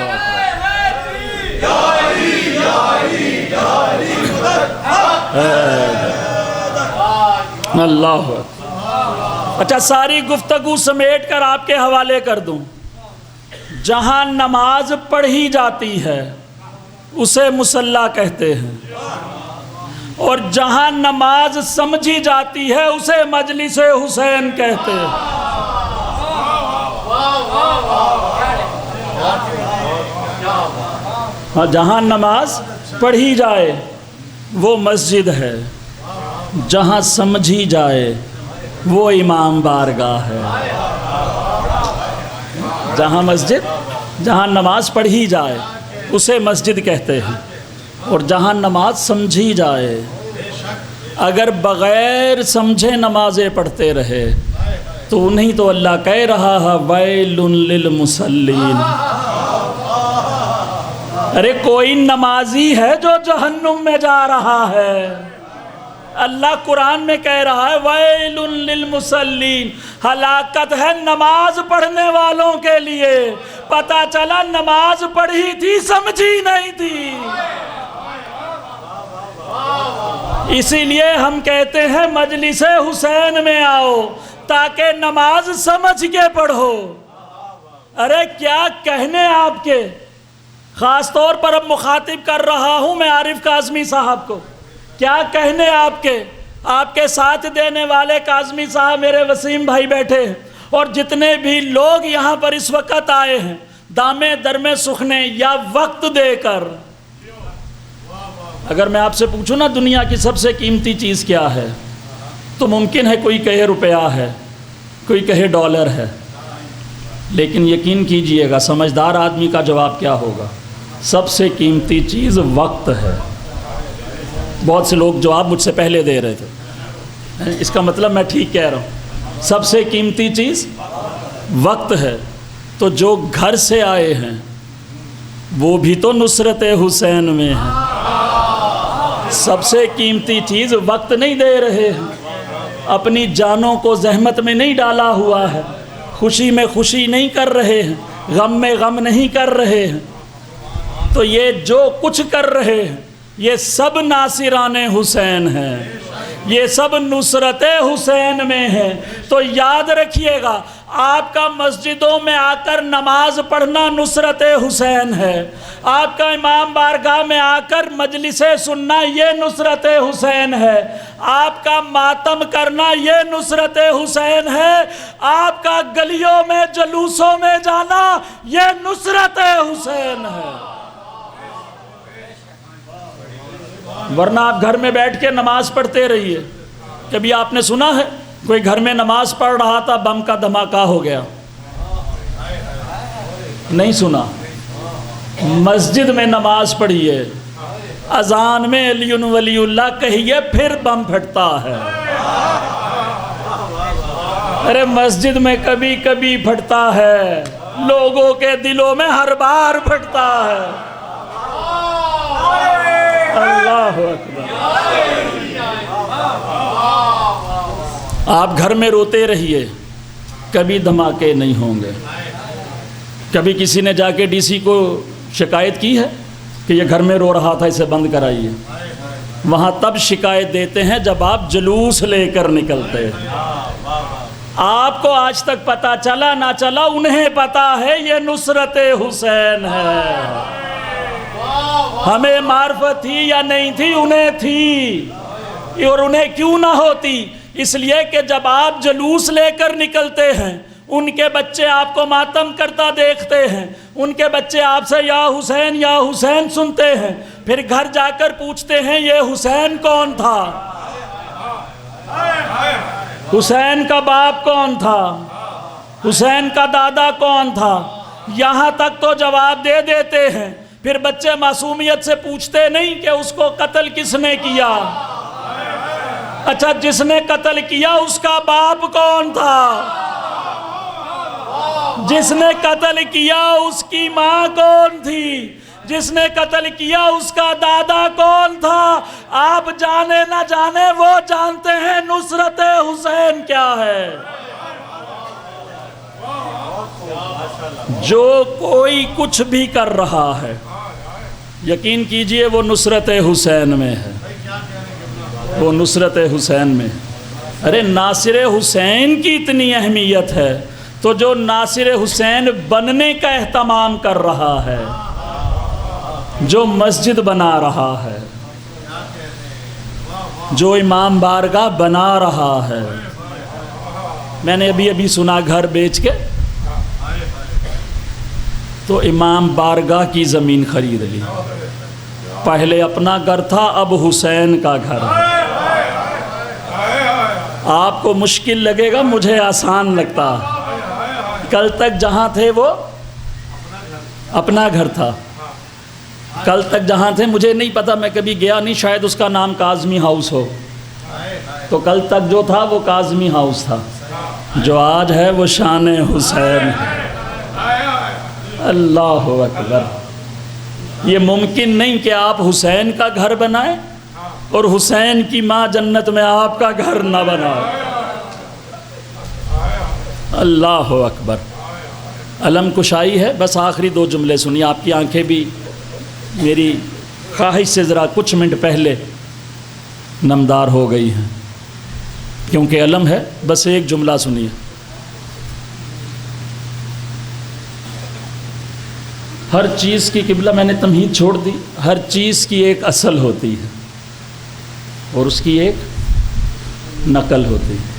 اللہ. اچھا، ساری گفتگو سمیٹ کر آپ کے حوالے کر دوں. جہاں نماز پڑھی جاتی ہے اسے مصلی کہتے ہیں، اور جہاں نماز سمجھی جاتی ہے اسے مجلس حسین کہتے ہیں. ہاں، جہاں نماز پڑھی جائے وہ مسجد ہے، جہاں سمجھی جائے وہ امام بارگاہ ہے. جہاں نماز پڑھی جائے اسے مسجد کہتے ہیں، اور جہاں نماز سمجھی جائے، اگر بغیر سمجھے نمازیں پڑھتے رہے تو انہیں تو اللہ کہہ رہا ہے ویل للمصلین. ارے کوئی نمازی ہے جو جہنم میں جا رہا ہے. اللہ قرآن میں کہہ رہا ہے ویل للمصلین، ہلاکت ہے نماز پڑھنے والوں کے لیے. پتہ چلا نماز پڑھی تھی، سمجھی نہیں تھی. اسی لیے ہم کہتے ہیں مجلس حسین میں آؤ تاکہ نماز سمجھ کے پڑھو. ارے کیا کہنے آپ کے. خاص طور پر اب مخاطب کر رہا ہوں میں عارف کاظمی صاحب کو. کیا کہنے آپ کے ساتھ دینے والے کاظمی صاحب میرے وسیم بھائی بیٹھے ہیں، اور جتنے بھی لوگ یہاں پر اس وقت آئے ہیں دامے درمے سخنے یا وقت دے کر. اگر میں آپ سے پوچھوں نا دنیا کی سب سے قیمتی چیز کیا ہے، تو ممکن ہے کوئی کہے روپیہ ہے، کوئی کہے ڈالر ہے، لیکن یقین کیجئے گا سمجھدار آدمی کا جواب کیا ہوگا؟ سب سے قیمتی چیز وقت ہے. بہت سے لوگ جواب مجھ سے پہلے دے رہے تھے، اس کا مطلب میں ٹھیک کہہ رہا ہوں. سب سے قیمتی چیز وقت ہے. تو جو گھر سے آئے ہیں وہ بھی تو نصرت حسین میں ہیں. سب سے قیمتی چیز وقت نہیں دے رہے ہیں، اپنی جانوں کو زحمت میں نہیں ڈالا ہوا ہے، خوشی میں خوشی نہیں کر رہے ہیں، غم میں غم نہیں کر رہے ہیں. تو یہ جو کچھ کر رہے ہیں یہ سب ناصران حسین ہیں، یہ سب نصرت حسین میں ہیں. تو یاد رکھیے گا آپ کا مسجدوں میں آ کر نماز پڑھنا نصرت حسین ہے، آپ کا امام بارگاہ میں آ کر مجلس سننا یہ نصرت حسین ہے، آپ کا ماتم کرنا یہ نصرت حسین ہے، آپ کا گلیوں میں جلوسوں میں جانا یہ نصرت حسین ہے. ورنہ آپ گھر میں بیٹھ کے نماز پڑھتے رہیے. کبھی آپ نے سنا ہے کوئی گھر میں نماز پڑھ رہا تھا بم کا دھماکہ ہو گیا؟ نہیں سنا. مسجد میں نماز پڑھیے، اذان میں علی ولی اللہ کہیے، پھر بم پھٹتا ہے۔ ارے مسجد میں کبھی کبھی پھٹتا ہے، لوگوں کے دلوں میں ہر بار پھٹتا ہے۔ اللہ اکبر۔ آپ گھر میں روتے رہیے، کبھی دھماکے نہیں ہوں گے۔ کبھی کسی نے جا کے ڈی سی کو شکایت کی ہے کہ یہ گھر میں رو رہا تھا، اسے بند کرائیے؟ وہاں تب شکایت دیتے ہیں جب آپ جلوس لے کر نکلتے ہیں۔ آپ کو آج تک پتہ چلا نہ چلا، انہیں پتا ہے یہ نصرت حسین ہے۔ ہمیں معرفت تھی یا نہیں تھی، انہیں تھی، اور انہیں کیوں نہ ہوتی؟ اس لیے کہ جب آپ جلوس لے کر نکلتے ہیں، ان کے بچے آپ کو ماتم کرتا دیکھتے ہیں، ان کے بچے آپ سے یا حسین سنتے ہیں، پھر گھر جا کر پوچھتے ہیں یہ حسین کون تھا، حسین کا باپ کون تھا، حسین کا دادا کون تھا، یہاں تک تو جواب دے دیتے ہیں۔ پھر بچے معصومیت سے پوچھتے نہیں کہ اس کو قتل کس نے کیا؟ اچھا، جس نے قتل کیا اس کا باپ کون تھا؟ جس نے قتل کیا اس کی ماں کون تھی؟ جس نے قتل کیا اس کا دادا کون تھا؟ آپ جانے نہ جانے، وہ جانتے ہیں نصرت حسین کیا ہے۔ جو کوئی کچھ بھی کر رہا ہے، یقین کیجئے وہ نصرت حسین میں ہے، وہ نصرت حسین میں۔ ارے ناصر حسین کی اتنی اہمیت ہے تو جو ناصر حسین بننے کا اہتمام کر رہا ہے، جو مسجد بنا رہا ہے، جو امام بارگاہ بنا رہا ہے۔ میں نے ابھی سنا گھر بیچ کے تو امام بارگاہ کی زمین خرید لی۔ پہلے اپنا گھر تھا، اب حسین کا گھر ہے۔ آپ کو مشکل لگے گا، مجھے آسان لگتا۔ کل تک جہاں تھے وہ اپنا گھر تھا، کل تک جہاں تھے مجھے نہیں پتا، میں کبھی گیا نہیں، شاید اس کا نام کاظمی ہاؤس ہو، تو کل تک جو تھا وہ کاظمی ہاؤس تھا، جو آج ہے وہ شان حسین ہے۔ اللہ اکبر۔ یہ ممکن نہیں کہ آپ حسین کا گھر بنائیں اور حسین کی ماں جنت میں آپ کا گھر نہ بنائے۔ اللہ اکبر۔ علم کشائی ہے، بس آخری 2 جملے سنیے، آپ کی آنکھیں بھی میری خواہش سے ذرا کچھ منٹ پہلے نمدار ہو گئی ہیں، کیونکہ علم ہے۔ بس ایک جملہ سنیے۔ ہر چیز کی قبلہ، میں نے تمہید چھوڑ دی، ہر چیز کی ایک اصل ہوتی ہے اور اس کی ایک نقل ہوتی ہے۔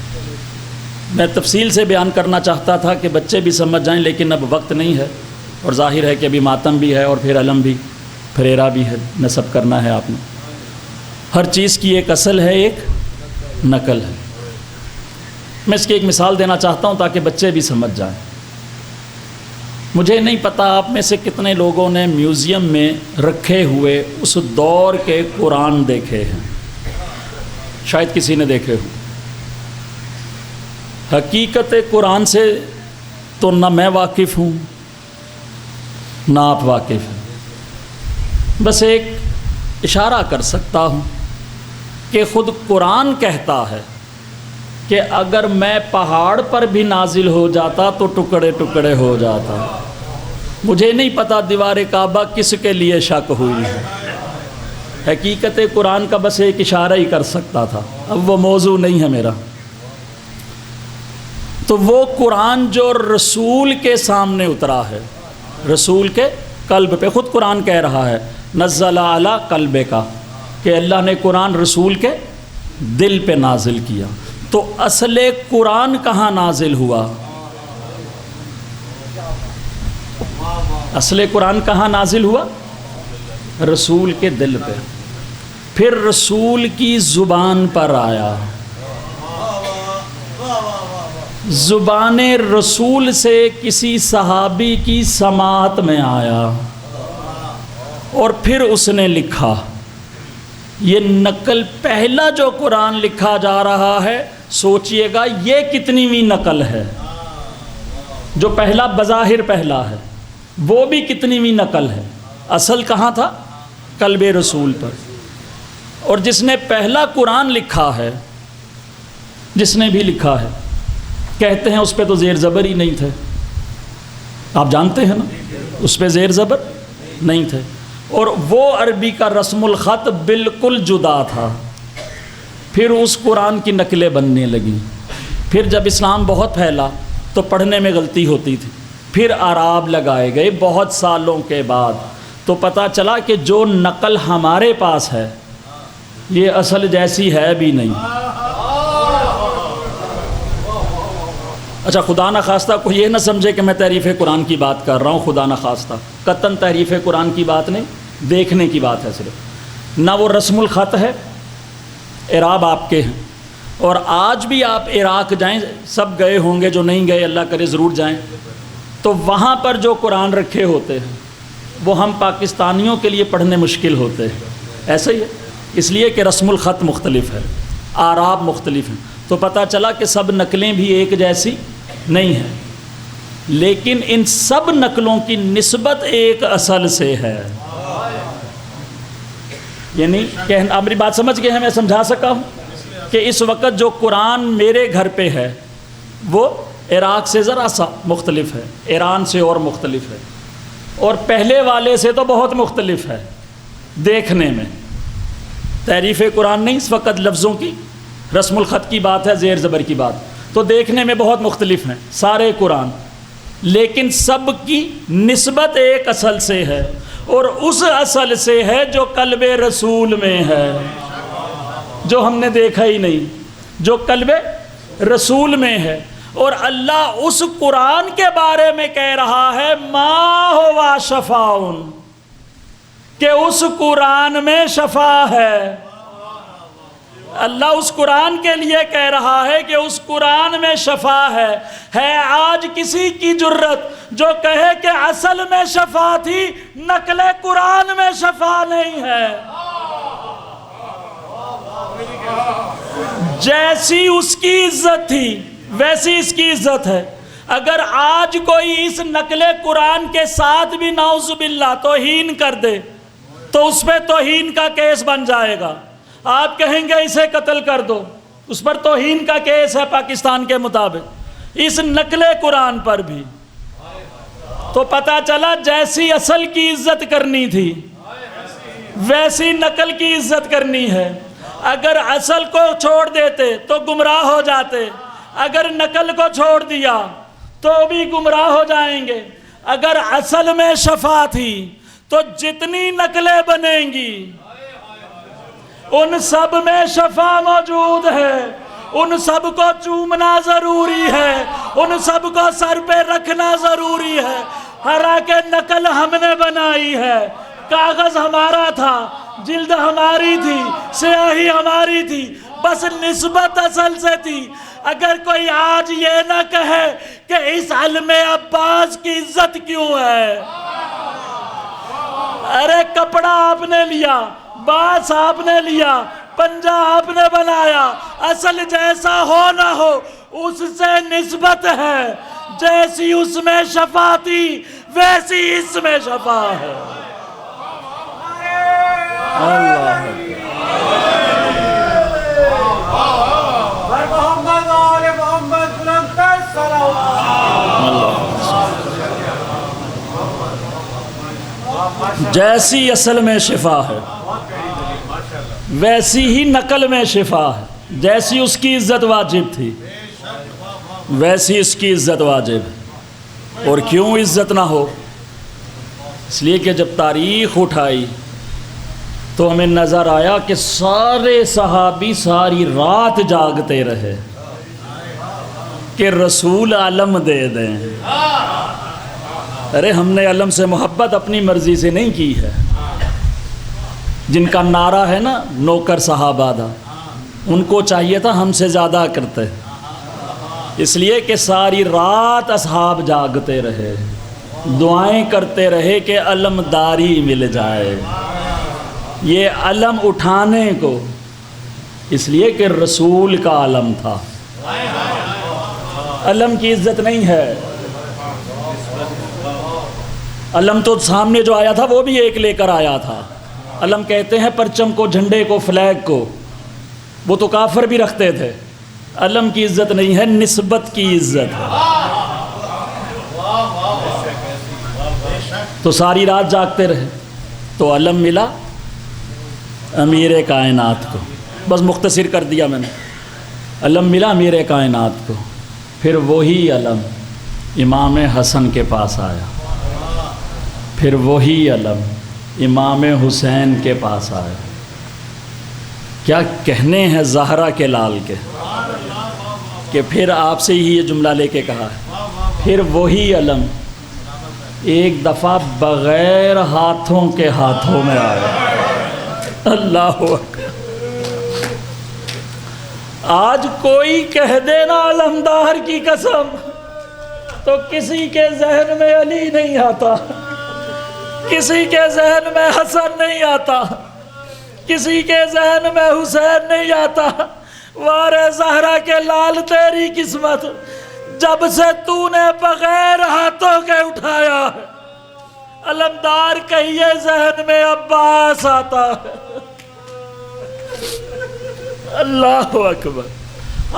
میں تفصیل سے بیان کرنا چاہتا تھا کہ بچے بھی سمجھ جائیں، لیکن اب وقت نہیں ہے، اور ظاہر ہے کہ ابھی ماتم بھی ہے اور پھر علم بھی، پھریرا بھی ہے، نصب کرنا ہے آپ نے۔ ہر چیز کی ایک اصل ہے، ایک نقل ہے۔ میں اس کی ایک مثال دینا چاہتا ہوں تاکہ بچے بھی سمجھ جائیں۔ مجھے نہیں پتا آپ میں سے کتنے لوگوں نے میوزیم میں رکھے ہوئے اس دور کے قرآن دیکھے ہیں، شاید کسی نے دیکھے ہو۔ حقیقت قرآن سے تو نہ میں واقف ہوں نہ آپ واقف ہیں، بس ایک اشارہ کر سکتا ہوں کہ خود قرآن کہتا ہے کہ اگر میں پہاڑ پر بھی نازل ہو جاتا تو ٹکڑے ٹکڑے ہو جاتا۔ مجھے نہیں پتا دیوار کعبہ کس کے لیے شک ہوئی ہے، حقیقت قرآن کا بس ایک اشارہ ہی کر سکتا تھا، اب وہ موضوع نہیں ہے میرا۔ تو وہ قرآن جو رسول کے سامنے اترا ہے، رسول کے قلب پہ، خود قرآن کہہ رہا ہے نزل علی قلبے کا، کہ اللہ نے قرآن رسول کے دل پہ نازل کیا۔ تو اصل قرآن کہاں نازل ہوا؟ اصل قرآن کہاں نازل ہوا؟ رسول کے دل پہ، پھر رسول کی زبان پر آیا، زبان رسول سے کسی صحابی کی سماعت میں آیا، اور پھر اس نے لکھا. یہ نقل پہلا جو قرآن لکھا جا رہا ہے، سوچئے گا یہ کتنیویں نقل ہے. جو پہلا بظاہر پہلا ہے وہ بھی کتنیویں نقل ہے. اصل کہاں تھا؟ قلب رسول پر. اور جس نے پہلا قرآن لکھا ہے، جس نے بھی لکھا ہے، کہتے ہیں اس پہ تو زیر زبر ہی نہیں تھے. آپ جانتے ہیں نا، اس پہ زیر زبر نہیں تھے. اور وہ عربی کا رسم الخط بالکل جدا تھا. پھر اس قرآن کی نقلیں بننے لگیں. پھر جب اسلام بہت پھیلا تو پڑھنے میں غلطی ہوتی تھی. پھر اعراب لگائے گئے بہت سالوں کے بعد، تو پتہ چلا کہ جو نقل ہمارے پاس ہے یہ اصل جیسی ہے بھی نہیں. اچھا، خدا نخواستہ کوئی یہ نہ سمجھے کہ میں تحریف قرآن کی بات کر رہا ہوں. خدا نخواستہ قطعاً تحریف قرآن کی بات نہیں، دیکھنے کی بات ہے صرف. نہ وہ رسم الخط ہے، اعراب آپ کے ہیں. اور آج بھی آپ عراق جائیں، سب گئے ہوں گے، جو نہیں گئے اللہ کرے ضرور جائیں، تو وہاں پر جو قرآن رکھے ہوتے ہیں وہ ہم پاکستانیوں کے لیے پڑھنے مشکل ہوتے ہیں. ایسا ہی ہے، اس لیے کہ رسم الخط مختلف ہے، اعراب مختلف ہیں. تو پتہ چلا کہ سب نقلیں بھی ایک جیسی نہیں ہیں، لیکن ان سب نقلوں کی نسبت ایک اصل سے ہے. یعنی کہ آپ میری بات سمجھ گئے ہیں؟ میں سمجھا سکا ہوں کہ اس وقت جو قرآن میرے گھر پہ ہے وہ عراق سے ذرا سا مختلف ہے، ایران سے اور مختلف ہے، اور پہلے والے سے تو بہت مختلف ہے دیکھنے میں. تحریف قرآن نہیں، اس وقت لفظوں کی، رسم الخط کی بات ہے، زیر زبر کی بات. تو دیکھنے میں بہت مختلف ہیں سارے قرآن، لیکن سب کی نسبت ایک اصل سے ہے، اور اس اصل سے ہے جو قلب رسول میں ہے، جو ہم نے دیکھا ہی نہیں، جو قلب رسول میں ہے. اور اللہ اس قرآن کے بارے میں کہہ رہا ہے ما ہوا شفاء، کہ اس قرآن میں شفا ہے. اللہ اس قرآن کے لیے کہہ رہا ہے کہ اس قرآن میں شفا ہے. آج کسی کی جرت جو کہے کہ اصل میں شفا تھی، نقل قرآن میں شفا نہیں ہے. جیسی اس کی عزت تھی ویسی اس کی عزت ہے. اگر آج کوئی اس نقل قرآن کے ساتھ بھی نعوذ باللہ توہین کر دے تو اس پہ توہین کا کیس بن جائے گا. آپ کہیں گے اسے قتل کر دو، اس پر توہین کا کیس ہے پاکستان کے مطابق. اس نقل قرآن پر بھی تو پتہ چلا جیسی اصل کی عزت کرنی تھی ویسی نقل کی عزت کرنی ہے. اگر اصل کو چھوڑ دیتے تو گمراہ ہو جاتے، اگر نقل کو چھوڑ دیا تو بھی گمراہ ہو جائیں گے. اگر اصل میں شفا تھی تو جتنی نقلیں بنیں گی ان سب میں شفا موجود ہے. ان سب کو چومنا ضروری ہے، ان سب کو سر پہ رکھنا ضروری ہے. حالانکہ نقل ہم نے بنائی ہے، کاغذ ہمارا تھا، جلد ہماری تھی، سیاہی ہماری تھی، بس نسبت اصل سے تھی. اگر کوئی آج یہ نہ کہے کہ اس علم عباس کی عزت کیوں ہے، ارے کپڑا آپ نے لیا، باس آپ نے لیا، پنجہ آپ نے بنایا، اصل جیسا ہو نہ ہو اس سے نسبت ہے. جیسی اس میں شفا تھی ویسی اس میں شفا ہے. اللہ جیسی اصل میں شفا ہے ویسی ہی نقل میں شفا ہے. جیسی اس کی عزت واجب تھی ویسی اس کی عزت واجب ہے. اور کیوں عزت نہ ہو؟ اس لیے کہ جب تاریخ اٹھائی تو ہمیں نظر آیا کہ سارے صحابی ساری رات جاگتے رہے کہ رسول علم دے دیں. ارے ہم نے علم سے محبت اپنی مرضی سے نہیں کی ہے. جن کا نعرہ ہے نا نوکر صحابہ دا، ان کو چاہیے تھا ہم سے زیادہ کرتے، اس لیے کہ ساری رات اصحاب جاگتے رہے. دعائیں کرتے رہے کہ علمداری مل جائے. یہ علم اٹھانے کو اس لیے کہ رسول کا علم تھا. علم کی عزت نہیں ہے. علم تو سامنے جو آیا تھا وہ بھی ایک لے کر آیا تھا. علم کہتے ہیں پرچم کو, جھنڈے کو, فلیگ کو. وہ تو کافر بھی رکھتے تھے. علم کی عزت نہیں ہے, نسبت کی عزت ہے. تو ساری رات جاگتے رہے تو علم ملا امیر کائنات کو. بس مختصر کر دیا میں نے. علم ملا امیر کائنات کو. پھر وہی علم امام حسن کے پاس آیا. پھر وہی علم امام حسین کے پاس آیا. کیا کہنے ہیں زہرا کے لال کے کہ پھر آپ سے ہی یہ جملہ لے کے کہا ہے. پھر وہی علم ایک دفعہ بغیر ہاتھوں کے ہاتھوں میں آیا. اللہ اکبر. آج کوئی کہہ دینا علمدار کی قسم تو کسی کے ذہن میں علی نہیں آتا, کسی کے ذہن میں حسن نہیں آتا, کسی کے ذہن میں حسین نہیں آتا. وارے زہرا کے لال تیری قسمت, جب سے تو نے بغیر ہاتھوں کے اٹھایا ہے علمدار کہیے ذہن میں عباس آتا ہے. اللہ اکبر.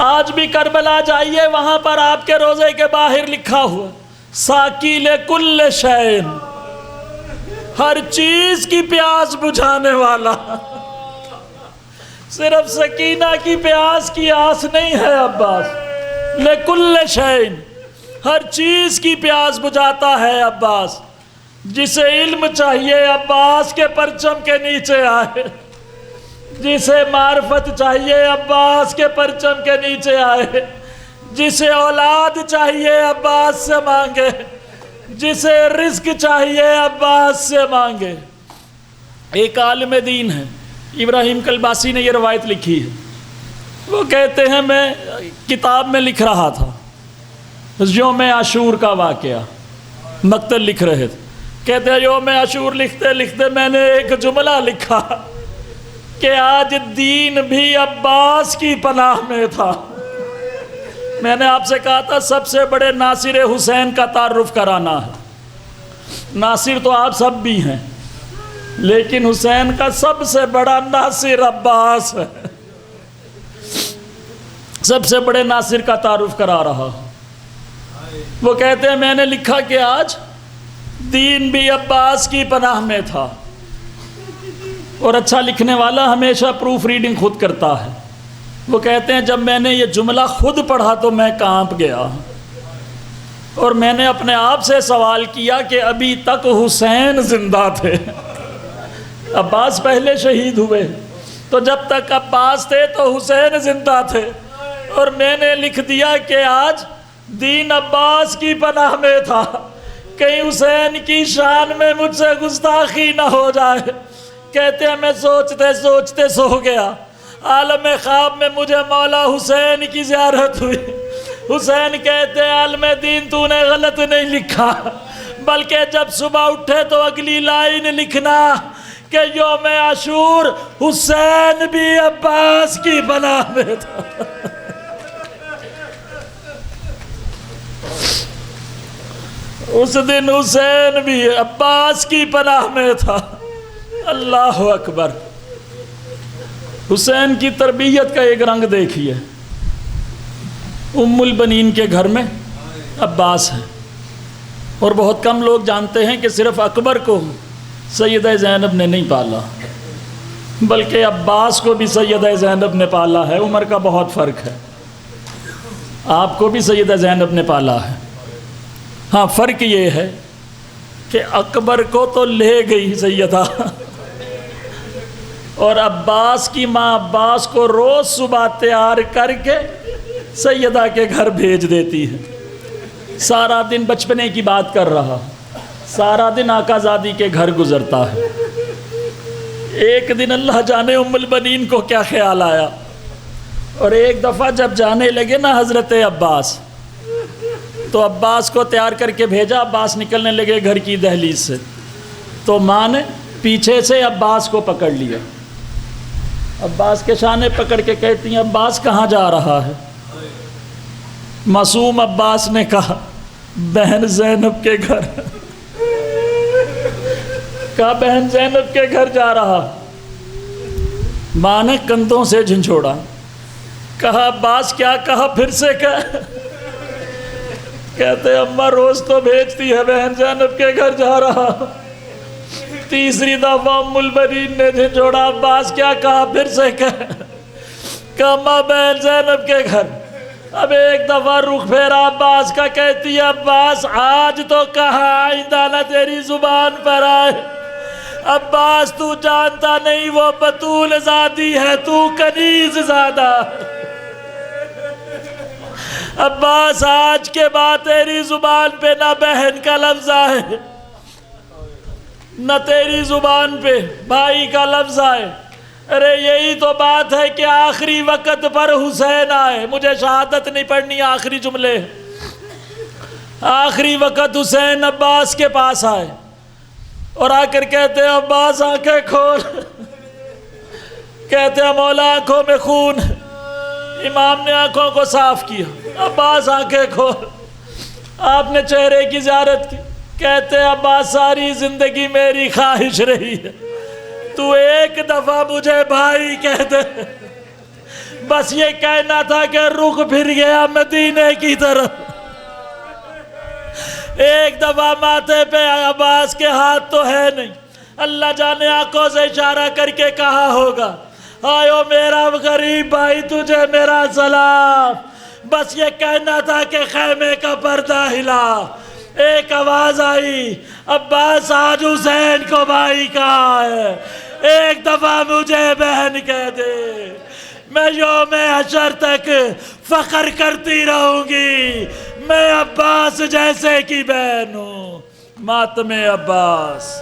آج بھی کربلا جائیے, وہاں پر آپ کے روضے کے باہر لکھا ہوا ساقی لکل شین, ہر چیز کی پیاس بجھانے والا. صرف سکینہ کی پیاس کی آس نہیں ہے عباس. لکل شین, ہر چیز کی پیاس بجھاتا ہے عباس. جسے علم چاہیے عباس کے پرچم کے نیچے آئے, جسے معرفت چاہیے عباس کے پرچم کے نیچے آئے, جسے اولاد چاہیے عباس سے مانگے, جسے رزق چاہیے عباس سے مانگے. ایک عالم دین ہے, ابراہیم کلباسی نے یہ روایت لکھی ہے. وہ کہتے ہیں میں کتاب میں لکھ رہا تھا یوم عاشور کا واقعہ, مقتل لکھ رہے تھے. کہتے ہیں یوم عاشور لکھتے لکھتے میں نے ایک جملہ لکھا کہ آج دین بھی عباس کی پناہ میں تھا. میں نے آپ سے کہا تھا سب سے بڑے ناصر حسین کا تعارف کرانا ہے. ناصر تو آپ سب بھی ہیں, لیکن حسین کا سب سے بڑا ناصر عباس ہے. سب سے بڑے ناصر کا تعارف کرا رہا. وہ کہتے ہیں میں نے لکھا کہ آج دین بھی عباس کی پناہ میں تھا. اور اچھا لکھنے والا ہمیشہ پروف ریڈنگ خود کرتا ہے. وہ کہتے ہیں جب میں نے یہ جملہ خود پڑھا تو میں کانپ گیا, اور میں نے اپنے آپ سے سوال کیا کہ ابھی تک حسین زندہ تھے, عباس پہلے شہید ہوئے, تو جب تک عباس تھے تو حسین زندہ تھے. اور میں نے لکھ دیا کہ آج دین عباس کی پناہ میں تھا, کہیں حسین کی شان میں مجھ سے گستاخی نہ ہو جائے. کہتے ہیں میں سوچتے سوچتے سو گیا. عالم خواب میں مجھے مولا حسین کی زیارت ہوئی. حسین کہتے ہیں عالم دین تو نے غلط نہیں لکھا, بلکہ جب صبح اٹھے تو اگلی لائن لکھنا کہ یوم عاشور حسین بھی عباس کی پناہ میں تھا. اس دن حسین بھی عباس کی پناہ میں تھا. اللہ اکبر. حسین کی تربیت کا ایک رنگ دیکھیے. ام البنین کے گھر میں عباس ہے, اور بہت کم لوگ جانتے ہیں کہ صرف اکبر کو سیدہ زینب نے نہیں پالا, بلکہ عباس کو بھی سیدہ زینب نے پالا ہے. عمر کا بہت فرق ہے. آپ کو بھی سیدہ زینب نے پالا ہے. ہاں فرق یہ ہے کہ اکبر کو تو لے گئی سیدہ, اور عباس کی ماں عباس کو روز صبح تیار کر کے سیدہ کے گھر بھیج دیتی ہے. سارا دن بچپنے کی بات کر رہا, سارا دن آقا زادی کے گھر گزرتا ہے. ایک دن اللہ جانے ام البنین کو کیا خیال آیا, اور ایک دفعہ جب جانے لگے نا حضرت عباس, تو عباس کو تیار کر کے بھیجا، عباس نکلنے لگے گھر کی دہلیز سے، تو ماں نے پیچھے سے عباس کو پکڑ لیا، عباس کے شانے پکڑ کے کہتی ہیں عباس کہاں جا رہا ہے؟ معصوم عباس نے کہا بہن زینب کے گھر، کہا بہن زینب کے گھر جا رہا۔ ماں نے کندھوں سے جھنجھوڑا، کہا عباس کیا کہا پھر سے کہہ؟ کہتے اماں روز تو بھیجتی ہے بہن زینب کے گھر جا رہا۔ تیسری دفعہ ام البنین نے جھنجھوڑا، عباس کیا کہا پھر سے کہہ؟ کہا اماں بہن زینب کے گھر۔ اب ایک دفعہ رخ پھیرا عباس کا، کہتی ہے عباس آج تو کہا آئندہ نہ تیری زبان پر آئے۔ عباس تو جانتا نہیں وہ بطول زادی ہے، تو کنیز زادہ۔ عباس آج کے بعد تیری زبان پہ نہ بہن کا لفظ آئے، نہ تیری زبان پہ بھائی کا لفظ آئے۔ ارے یہی تو بات ہے کہ آخری وقت پر حسین آئے، مجھے شہادت نہیں پڑھنی، آخری جملے۔ آخری وقت حسین عباس کے پاس آئے اور آ کر کہتے ہیں عباس آنکھیں کھول، کہتے ہیں مولا آنکھوں میں خون۔ امام نے آنکھوں کو صاف کیا، عباس آنکھیں کھول، آپ نے چہرے کی زیارت کی، کہتے ہیں عباس ساری زندگی میری خواہش رہی ہے تو ایک دفعہ مجھے بھائی کہہ دے، بس یہ کہنا تھا کہ رخ پھر گیا مدینے کی طرف۔ ایک دفعہ ماتھے پہ عباس کے ہاتھ تو ہے نہیں، اللہ جانے آنکھوں سے اشارہ کر کے کہا ہوگا آئیو میرا غریب بھائی تجھے میرا سلام، بس یہ کہنا تھا کہ خیمے کا پردہ ہلا۔ ایک آواز آئی عباس آج حسین کو بھائی کہا ہے، ایک دفعہ مجھے بہن کہہ دے، میں یوم حشر تک فخر کرتی رہوں گی، میں عباس جیسے کی بہن ہوں۔ ماتم عباس۔